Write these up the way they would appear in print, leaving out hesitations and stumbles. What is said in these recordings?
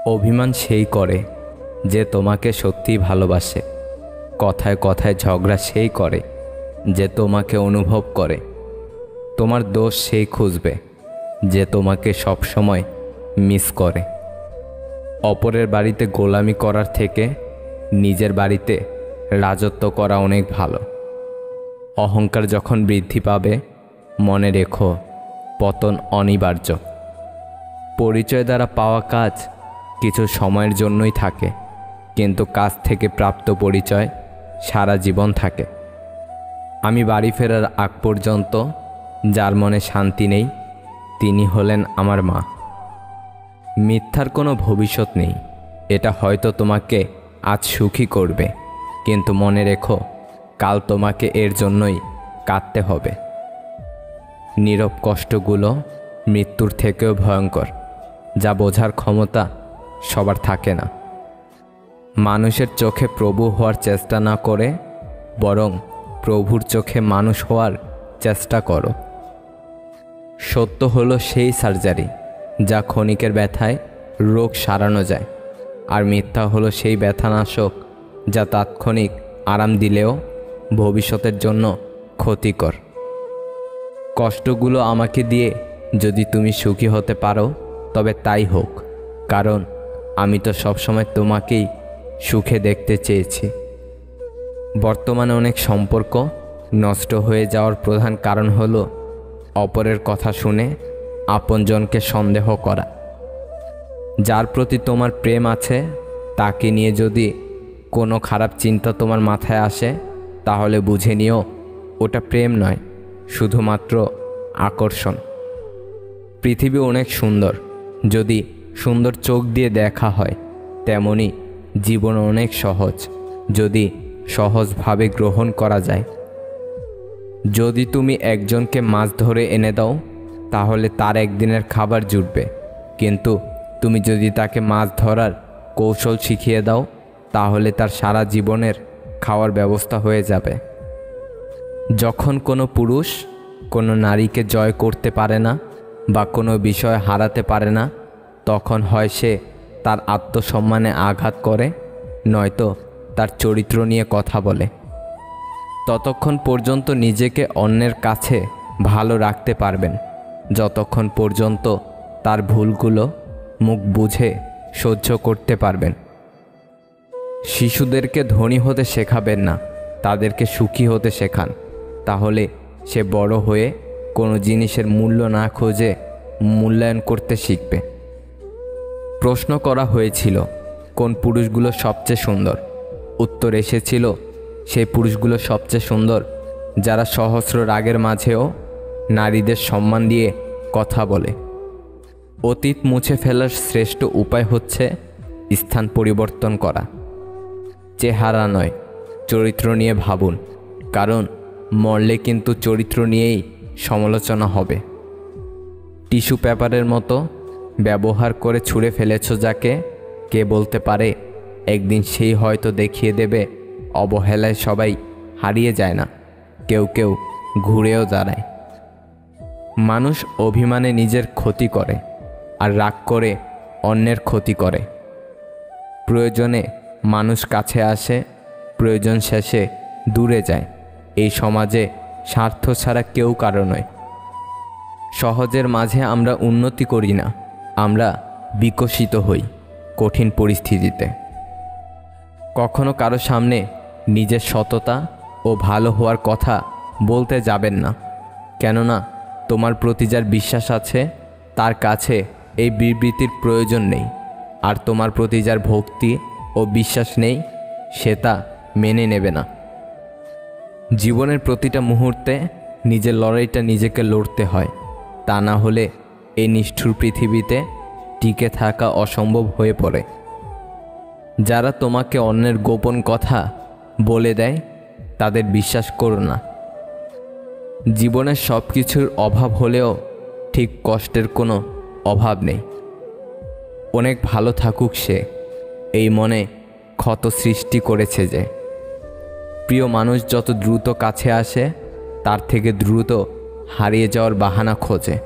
অভিমান সেই করে যে তোমাকে সত্যিই ভালোবাসে। কথায় কথায় ঝগড়া সেই করে যে তোমাকে অনুভব করে। তোমার দোষ সেই খুঁজবে যে তোমাকে সবসময় মিস করে। অপরের বাড়িতে গোলামি করার থেকে নিজের বাড়িতে রাজত্ব করা অনেক ভালো। অহংকার যখন বৃদ্ধি পাবে মনে রেখো পতন অনিবার্য। পরিচয় দ্বারা পাওয়া কাজ কিছু সময়ের জন্যই থাকে, কিন্তু কাজ থেকে প্রাপ্ত পরিচয় সারা জীবন থাকে। আমি বাড়ি ফেরার আগ পর্যন্ত যার মনে শান্তি নেই তিনি হলেন আমার মা। মিথ্যার কোনো ভবিষ্যৎ নেই। এটা হয়তো তোমাকে আজ সুখী করবে, কিন্তু মনে রেখো কাল তোমাকে এর জন্যই কাঁদতে হবে। নীরব কষ্টগুলো মৃত্যুর থেকেও ভয়ঙ্কর, যা বোঝার ক্ষমতা সবার থাকে না। মানুষের চোখে প্রভু হওয়ার চেষ্টা না করে বরং প্রভুর চোখে মানুষ হওয়ার চেষ্টা করো। সত্য হলো সেই সার্জারি যা ক্ষণিকের ব্যথায় রোগ সারানো যায়, আর মিথ্যা হলো সেই ব্যথানাশক যা তাৎক্ষণিক আরাম দিলেও ভবিষ্যতের জন্য ক্ষতিকর। কষ্টগুলো আমাকে দিয়ে যদি তুমি সুখী হতে পারো তবে তাই হোক, কারণ আমি তো সবসময় তোমাকেই সুখে দেখতে চেয়েছি। বর্তমানে অনেক সম্পর্ক নষ্ট হয়ে যাওয়ার প্রধান কারণ হলো অপরের কথা শুনে আপনজনকে সন্দেহ করা। যার প্রতি তোমার প্রেম আছে তাকে নিয়ে যদি কোনো খারাপ চিন্তা তোমার মাথায় আসে তাহলে বুঝে নিও ওটা প্রেম নয়, শুধুমাত্র আকর্ষণ। পৃথিবী অনেক সুন্দর যদি সুন্দর চোখ দিয়ে দেখা হয়, তেমনি জীবন অনেক সহজ যদি সহজভাবে গ্রহণ করা যায়। যদি তুমি একজনকে মাছ ধরে এনে দাও তাহলে তার একদিনের খাবার জুটবে, কিন্তু তুমি যদি তাকে মাছ ধরার কৌশল শিখিয়ে দাও তাহলে তার সারা জীবনের খাওয়ার ব্যবস্থা হয়ে যাবে। যখন কোনো পুরুষ কোনো নারীকে জয় করতে পারে না বা কোনো বিষয় হারাতে পারে না, তখন হয় সে তার আত্মসম্মানে আঘাত করে, নয়তো তার চরিত্র নিয়ে কথা বলে। ততক্ষণ পর্যন্ত নিজেকে অন্যের কাছে ভালো রাখতে পারবেন যতক্ষণ পর্যন্ত তার ভুলগুলো মুখ বুঝে সহ্য করতে পারবেন। শিশুদেরকে ধনী হতে শেখাবেন না, তাদেরকে সুখী হতে শেখান, তাহলে সে বড় হয়ে কোনো জিনিসের মূল্য না খুঁজে মূল্যায়ন করতে শিখবে। প্রশ্ন করা হয়েছিল কোন পুরুষগুলো সবচেয়ে সুন্দর। উত্তর এসেছিল সেই পুরুষগুলো সবচেয়ে সুন্দর যারা সহস্র রাগের মাঝেও নারীদের সম্মান দিয়ে কথা বলে। অতীত মুছে ফেলার শ্রেষ্ঠ উপায় হচ্ছে স্থান পরিবর্তন করা। চেহারা নয়, চরিত্র নিয়ে ভাবুন, কারণ মরলে কিন্তু চরিত্র নিয়েই সমালোচনা হবে। টিস্যু পেপারের মতো ব্যবহার করে ছুঁড়ে ফেলেছ যাকে, কে বলতে পারে একদিন সেই হয়তো দেখিয়ে দেবে অবহেলায় সবাই হারিয়ে যায় না, কেউ কেউ ঘুরেও দাঁড়ায়। মানুষ অভিমানে নিজের ক্ষতি করে আর রাগ করে অন্যের ক্ষতি করে। প্রয়োজনে মানুষ কাছে আসে, প্রয়োজন শেষে দূরে যায়। এই সমাজে স্বার্থ ছাড়া কেউ কারো নয়। সহজের মাঝে আমরা উন্নতি করি না, আমরা বিকশিত হই কঠিন পরিস্থিতিতে। কখনো কারো সামনে নিজের সততা ও ভালো হওয়ার কথা বলতে যাবেন না, কেননা তোমার প্রতি যার বিশ্বাস আছে তার কাছে এই বিবৃতির প্রয়োজন নেই, আর তোমার প্রতি যার ভক্তি ও বিশ্বাস নেই সে তা মেনে নেবে না। জীবনের প্রতিটা মুহূর্তে নিজের লড়াইটা নিজেকে লড়তে হয়, তা না হলে এই নিষ্ঠুর পৃথিবীতে টিকে থাকা অসম্ভব হয়ে পড়ে। যারা তোমাকে অন্যের গোপন কথা বলে দেয় তাদের বিশ্বাস করো না। জীবনের সব কিছুর অভাব হলেও ঠিক কষ্টের কোনো অভাব নেই। অনেক ভালো থাকুক সে, এই মনে ক্ষত সৃষ্টি করেছে যে। প্রিয় মানুষ যত দ্রুত কাছে আসে তার থেকে দ্রুত হারিয়ে যাওয়ার বাহানা খোঁজে।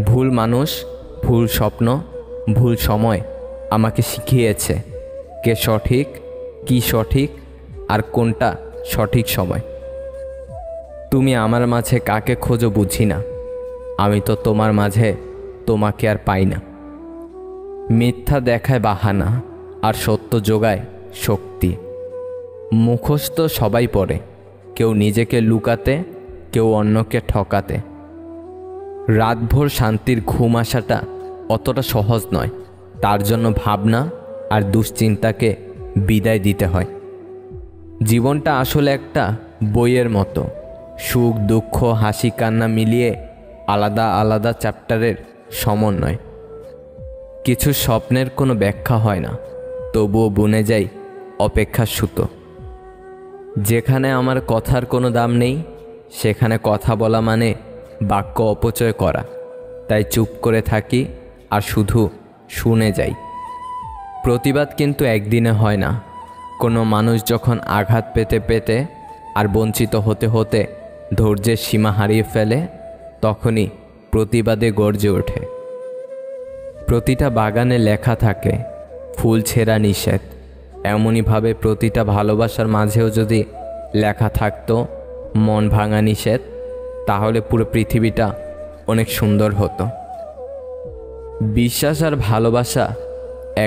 ভুল মানুষ, ভুল স্বপ্ন, ভুল সময় আমাকে শিখিয়েছে কে সঠিক, কি সঠিক, আর কোনটা সঠিক সময়। তুমি আমার মাঝে কাকে খোঁজো বুঝি না, আমি তো তোমার মাঝে তোমাকে আর পাই না। মিথ্যা দেখায় বাহানা, আর সত্য যোগায় শক্তি। মুখস্থ সবাই পড়ে, কেউ নিজেকে লুকাতে, কেউ অন্যকে ঠকাতে। রাতভর শান্তির ঘুম আসাটা অতটা সহজ নয়, তার জন্য ভাবনা আর দুশ্চিন্তাকে বিদায় দিতে হয়। জীবনটা আসলে একটা বইয়ের মতো, সুখ দুঃখ হাসি কান্না মিলিয়ে আলাদা আলাদা চ্যাপ্টারের সমন্বয়। কিছু স্বপ্নের কোনো ব্যাখ্যা হয় না, তবুও বুনে যাই অপেক্ষার সুতো। যেখানে আমার কথার কোনো দাম নেই, সেখানে কথা বলা মানে বাক্য অপচয় করা। তাই চুপ করে থাকি আর শুধু শুনে যাই। প্রতিবাদ কিন্তু একদিনে হয় না। কোনো মানুষ যখন আঘাত পেতে পেতে আর বঞ্চিত হতে হতে ধৈর্যের সীমা হারিয়ে ফেলে, তখনই প্রতিবাদে গর্জে ওঠে। প্রতিটা বাগানে লেখা থাকে ফুল ছেঁড়া নিষেধ, এমনইভাবে প্রতিটা ভালোবাসার মাঝেও যদি লেখা থাকতো মন ভাঙা নিষেধ, তাহলে পুরো পৃথিবীটা অনেক সুন্দর হতো। বিশ্বাস আর ভালোবাসা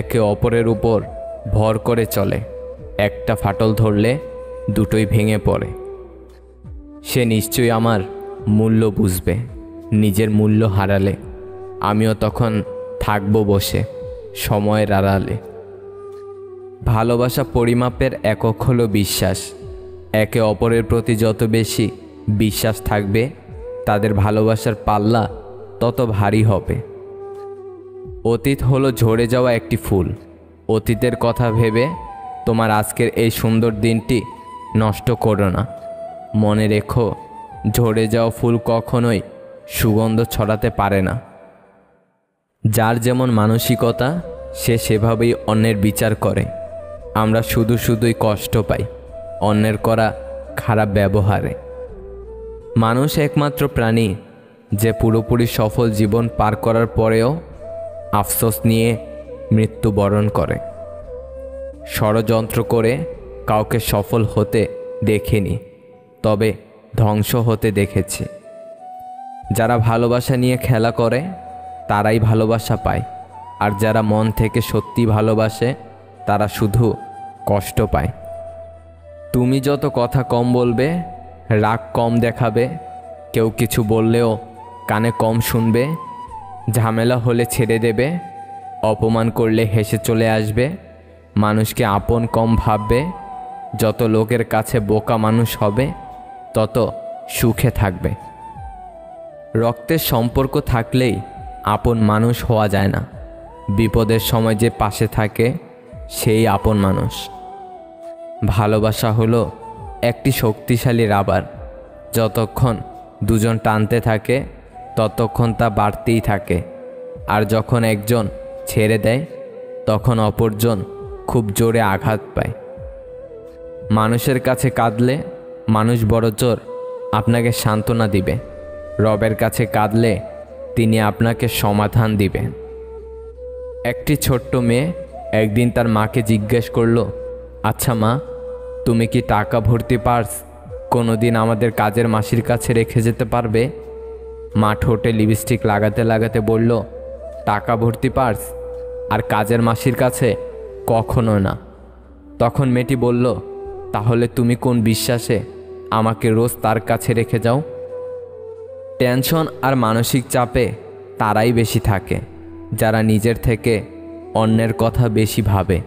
একে অপরের উপর ভর করে চলে। একটা ফাটল ধরলে দুটোই ভেঙে পড়ে। সে নিশ্চয়ই আমার মূল্য বুঝবে। নিজের মূল্য হারালে আমিও তখন থাকবো বসে সময়ের আড়ালে। ভালোবাসা পরিমাপের একক হলো বিশ্বাস। একে অপরের প্রতি যত বেশি বিশ্বাস থাকবে, তাদের ভালোবাসার পাল্লা তত ভারী হবে। অতীত হলো ঝরে যাওয়া একটি ফুল। অতীতের কথা ভেবে তোমার আজকের এই সুন্দর দিনটি নষ্ট করো না। মনে রেখো, ঝরে যাওয়া ফুল কখনোই সুগন্ধ ছড়াতে পারে না। যার যেমন মানসিকতা, সে সেভাবেই অন্যের বিচার করে। আমরা শুধুই কষ্ট পাই অন্যের করা খারাপ ব্যবহারে। মানুষ একমাত্র প্রাণী যে পুরোপুরি সফল জীবন পার করার পরেও আফসোস নিয়ে মৃত্যুবরণ করে। ষড়যন্ত্র করে কাউকে সফল হতে দেখিনি, তবে ধ্বংস হতে দেখেছি। যারা ভালোবাসা নিয়ে খেলা করে তারাই ভালোবাসা পায়, আর যারা মন থেকে সত্যি ভালোবাসে তারা শুধু কষ্ট পায়। তুমি যত কথা কম বলবে, রাগ কম দেখাবে, কেউ কিছু বললেও কানে কম শুনবে, ঝামেলা হলে ছেড়ে দেবে, অপমান করলে হেসে চলে আসবে, মানুষকে আপন কম ভাববে, যত লোকের কাছে বোকা মানুষ হবে তত সুখে থাকবে। রক্তের সম্পর্ক থাকলেই আপন মানুষ হওয়া যায় না। বিপদের সময় যে পাশে থাকে সেই আপন মানুষ। ভালোবাসা হলো একটি শক্তিশালী রাবার। যতক্ষণ দুজন টানতে থাকে ততক্ষণ তা বাড়তেই থাকে, আর যখন একজন ছেড়ে দেয় তখন অপরজন খুব জোরে আঘাত পায়। মানুষের কাছে কাঁদলে মানুষ বড়জোর আপনাকে সান্ত্বনা দিবে। রবের কাছে কাঁদলে তিনি আপনাকে সমাধান দিবেন। একটি ছোট্ট মেয়ে একদিন তার মাকে জিজ্ঞেস করলো, আচ্ছা মা, তুমি কি টাকা ভর্তি পার্স কোনোদিন আমাদের কাজের মাসির কাছে রেখে যেতে পারবে? মা ঠোঁটে লিপস্টিক লাগাতে লাগাতে বলল, টাকা ভর্তি পার্স আর কাজের মাসির কাছে কখনো না। তখন মেয়েটি বলল, তাহলে তুমি কোন বিশ্বাসে আমাকে রোজ তার কাছে রেখে যাও? টেনশন আর মানসিক চাপে তারাই বেশি থাকে যারা নিজের থেকে অন্যের কথা বেশি ভাবে।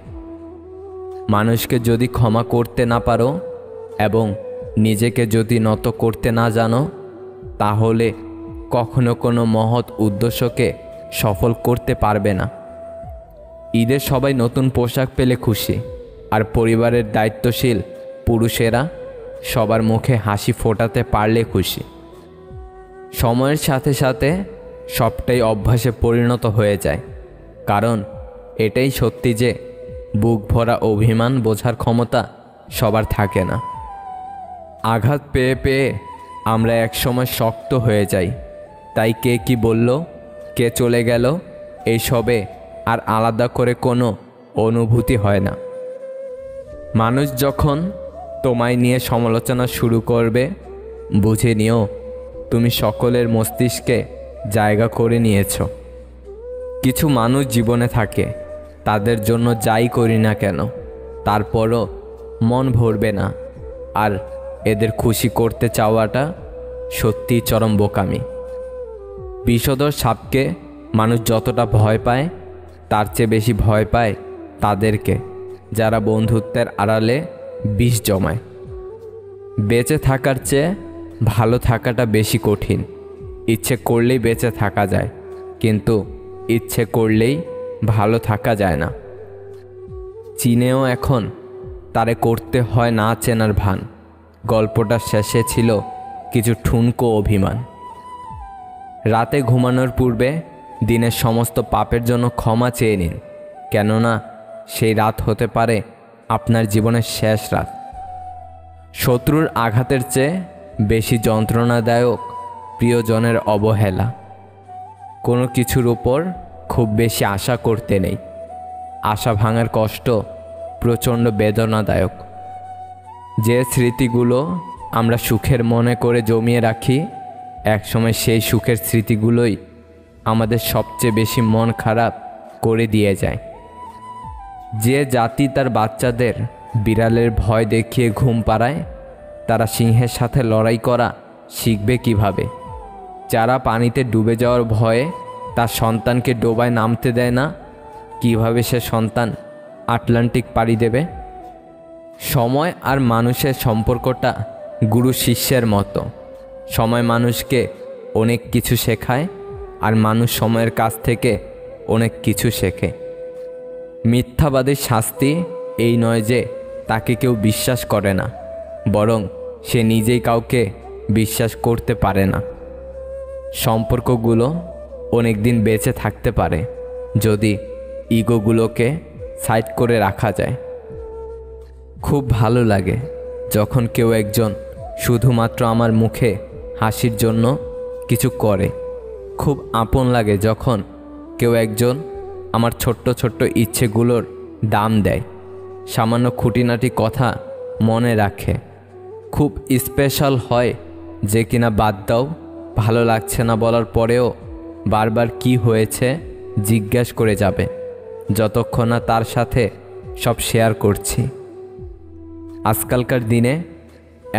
মানুষকে যদি ক্ষমা করতে না পারো এবং নিজেকে যদি নত করতে না জানো, তাহলে কখনো কোনো মহৎ উদ্দেশ্যকে সফল করতে পারবে না। ঈদে সবাই নতুন পোশাক পেলে খুশি, আর পরিবারের দায়িত্বশীল পুরুষেরা সবার মুখে হাসি ফোটাতে পারলে খুশি। সময়ের সাথে সাথে সবটাই অভ্যাসে পরিণত হয়ে যায়, কারণ এটাই সত্যি যে বুক ভরা অভিমান বোঝার ক্ষমতা সবার থাকে না। আঘাত পেয়ে পেয়ে আমরা একসময় শক্ত হয়ে যাই। তাই কে কি বলল, কে চলে গেল, এইসবে আর আলাদা করে কোনো অনুভূতি হয় না। মানুষ যখন তোমায় নিয়ে সমালোচনা শুরু করবে, বুঝে নিও তুমি সকলের মস্তিষ্কে জায়গা করে নিয়েছো। কিছু মানুষ জীবনে থাকে, তাদের জন্য যাই করি না কেন তারপরও মন ভরবে না, আর এদের খুশি করতে চাওয়াটা সত্যিই চরম বোকামি। বিষধর সাপকে মানুষ যতটা ভয় পায়, তার চেয়ে বেশি ভয় পায় তাদেরকে যারা বন্ধুত্বের আড়ালে বিষ জমায়। বেঁচে থাকার চেয়ে ভালো থাকাটা বেশি কঠিন। ইচ্ছে করলেই বেঁচে থাকা যায়, কিন্তু ইচ্ছে করলেই ভালো থাকা যায় না। চীনেও এখন তারে করতে হয় না চেনার ভান। গল্পটার শেষে ছিল কিছু ঠুনকো অভিমান। রাতে ঘুমানোর পূর্বে দিনের সমস্ত পাপের জন্য ক্ষমা চেয়ে নিন, কেননা সেই রাত হতে পারে আপনার জীবনের শেষ রাত। শত্রুর আঘাতের চেয়ে বেশি যন্ত্রণাদায়ক প্রিয়জনের অবহেলা। কোনো কিছুর উপর খুব বেশি আশা করতে নেই। আশা ভাঙার কষ্ট প্রচণ্ড বেদনাদায়ক। যে স্মৃতিগুলো আমরা সুখের মনে করে জমিয়ে রাখি, একসময় সেই সুখের স্মৃতিগুলোই আমাদের সবচেয়ে বেশি মন খারাপ করে দিয়ে যায়। যে জাতি তার বাচ্চাদের বিড়ালের ভয় দেখিয়ে ঘুম পাড়ায়, তারা সিংহের সাথে লড়াই করা শিখবে কিভাবে? যারা পানিতে ডুবে যাওয়ার ভয়ে তার সন্তানকে ডোবায় নামতে দেয় না, কিভাবে সে সন্তান আটলান্টিক পাড়ি দেবে? সময় আর মানুষের সম্পর্কটা গুরু শিষ্যের মতো। সময় মানুষকে অনেক কিছু শেখায়, আর মানুষ সময়ের কাছ থেকে অনেক কিছু শেখে। মিথ্যাবাদীর শাস্তি এই নয় যে তাকে কেউ বিশ্বাস করে না, বরং সে নিজেই কাউকে বিশ্বাস করতে পারে না। সম্পর্কগুলো অনেক দিন বেঁচে থাকতে পারে যদি ইগোগুলোকে সাইড করে রাখা যায়। খুব ভালো লাগে যখন কেউ একজন শুধুমাত্র আমার মুখে হাসির জন্য কিছু করে। খুব আপন লাগে যখন কেউ একজন আমার ছোট্ট ছোট্ট ইচ্ছেগুলোর দাম দেয়, সামান্য খুঁটিনাটি কথা মনে রাখে। খুব স্পেশাল হয় যে কিনা বাদ দাও, ভালো লাগছে না বলার পরেও বারবার কি হয়েছে জিজ্ঞাসা করে যাবে, যতক্ষণ না তার সাথে সব শেয়ার করছি। আজকালকার দিনে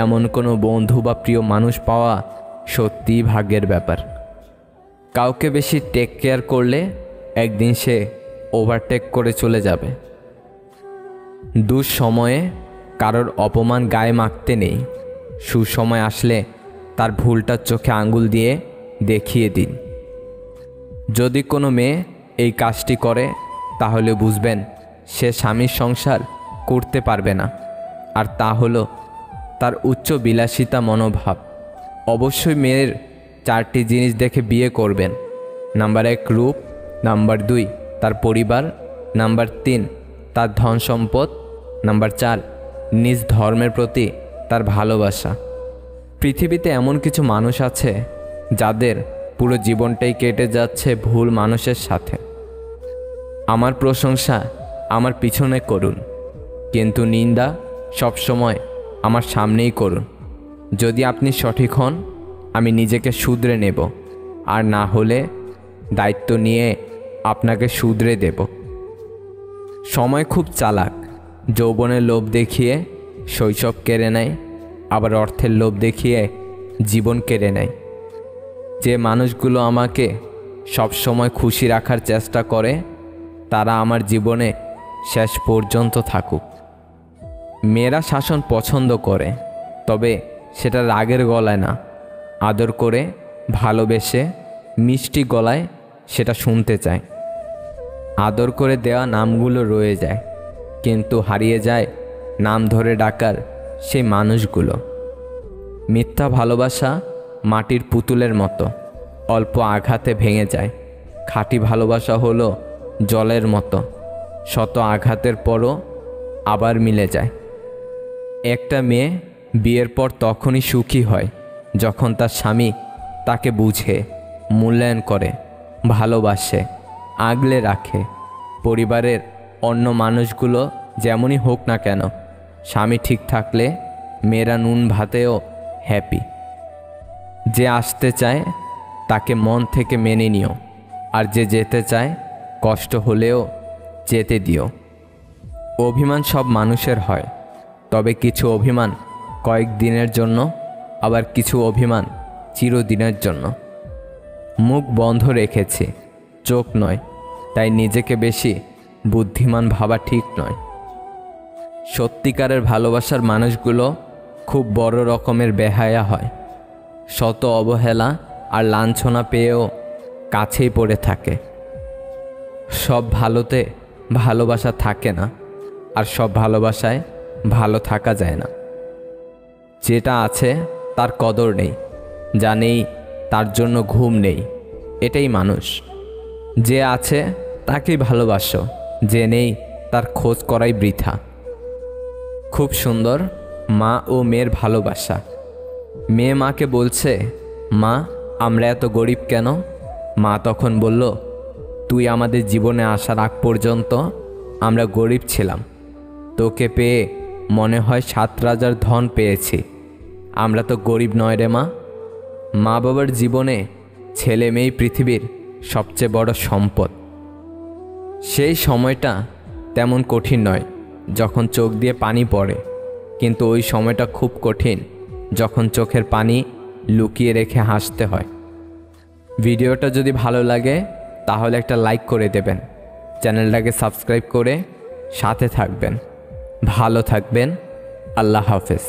এমন কোনো বন্ধু বা প্রিয় মানুষ পাওয়া সত্যিই ভাগ্যের ব্যাপার। কাউকে বেশি টেক কেয়ার করলে একদিন সে ওভারটেক করে চলে যাবে। দুঃসময়ে কারোর অপমান গায়ে মাখতে নেই। সুসময় আসলে তার ভুলটার চোখে আঙ্গুল দিয়ে দেখিয়ে দিন। যদি কোনো মেয়ে এই কাজটি করে, তাহলে বুঝবেন সে স্বামীর সংসার করতে পারবে না, আর তা হলো তার উচ্চ বিলাসিতা মনোভাব। অবশ্যই মেয়ের 4টি জিনিস দেখে বিয়ে করবেন। নাম্বার 1 রূপ, নাম্বার 2 তার পরিবার, নাম্বার 3 তার ধন সম্পদ, নাম্বার 4 নিজ ধর্মের প্রতি তার ভালোবাসা। পৃথিবীতে এমন কিছু মানুষ আছে যাদের পুরো জীবনটাই কেটে যাচ্ছে ভুল মানুষের সাথে। আমার প্রশংসা আমার পিছনে করুন, কিন্তু নিন্দা সবসময় আমার সামনেই করুন। যদি আপনি সঠিক হন, আমি নিজেকে শুধরে নেব, আর না হলে দায়িত্ব নিয়ে আপনাকে শুধরে দেব। সময় খুব চালাক। যৌবনের লোভ দেখিয়ে শৈশব কেড়ে নেয়, আবার অর্থের লোভ দেখিয়ে জীবন কেড়ে নেয়। যে মানুষগুলো আমাকে সব সময় খুশি রাখার চেষ্টা করে, তারা আমার জীবনে শেষ পর্যন্ত থাকুক। মেয়েরা শাসন পছন্দ করে, তবে সেটা রাগের গলায় না, আদর করে ভালোবেসে মিষ্টি গলায় সেটা শুনতে চায়। আদর করে দেওয়া নামগুলো রয়ে যায়, কিন্তু হারিয়ে যায় নাম ধরে ডাকার সেই মানুষগুলো। মিথ্যা ভালোবাসা মাটির পুতুলের মতো, অল্প আঘাতে ভেঙে যায়। খাঁটি ভালোবাসা হলো জলের মতো, শত আঘাতের পরও আবার মিলে যায়। একটা মেয়ে বিয়ের পর তখনই সুখী হয় যখন তার স্বামী তাকে বুঝে, মূল্যায়ন করে, ভালোবাসে, আগলে রাখে। পরিবারের অন্য মানুষগুলো যেমনই হোক না কেন, স্বামী ঠিক থাকলে মেয়েরা নুন ভাতেও হ্যাপি। যে আসতে চায় তাকে মন থেকে মেনে নিও, আর যে যেতে চায় কষ্ট হলেও যেতে দিও। অভিমান সব মানুষের হয়, তবে কিছু অভিমান কয়েকদিনের জন্য, আবার কিছু অভিমান চিরদিনের জন্য। মুখ বন্ধ রেখেছি, চোখ নয়, তাই নিজেকে বেশি বুদ্ধিমান ভাবা ঠিক নয়। সত্যিকারের ভালোবাসার মানুষগুলো খুব বড় রকমের বেহায়া হয়, শত অবহেলা আর লাঞ্ছনা পেয়েও কাছেই পড়ে থাকে। সব ভালোতে ভালোবাসা থাকে না, আর সব ভালোবাসায় ভালো থাকা যায় না। যেটা আছে তার কদর নেই, যা নেই তার জন্য ঘুম নেই, এটাই মানুষ। যে আছে তাকেই ভালোবাসো, যে নেই তার খোঁজ করাই বৃথা। খুব সুন্দর মা ও মেয়ের ভালোবাসা। মেয়ে মাকে বলছে, মা আমরা এত গরিব কেন? মা তখন বলল, তুই আমাদের জীবনে আসার আগ পর্যন্ত আমরা গরিব ছিলাম, তোকে পেয়ে মনে হয় 7 রাজার ধন পেয়েছি। আমরা তো গরিব নয় রে মা। মা বাবার জীবনে ছেলে মেয়েই পৃথিবীর সবচেয়ে বড় সম্পদ। সেই সময়টা তেমন কঠিন নয় যখন চোখ দিয়ে পানি পড়ে, কিন্তু ওই সময়টা খুব কঠিন যখন চোখের পানি লুকিয়ে রেখে হাসতে হয়। ভিডিওটা যদি ভালো লাগে তাহলে একটা লাইক করে দেবেন, চ্যানেলটাকে সাবস্ক্রাইব করে সাথে থাকবেন। ভালো থাকবেন। আল্লাহ হাফেজ।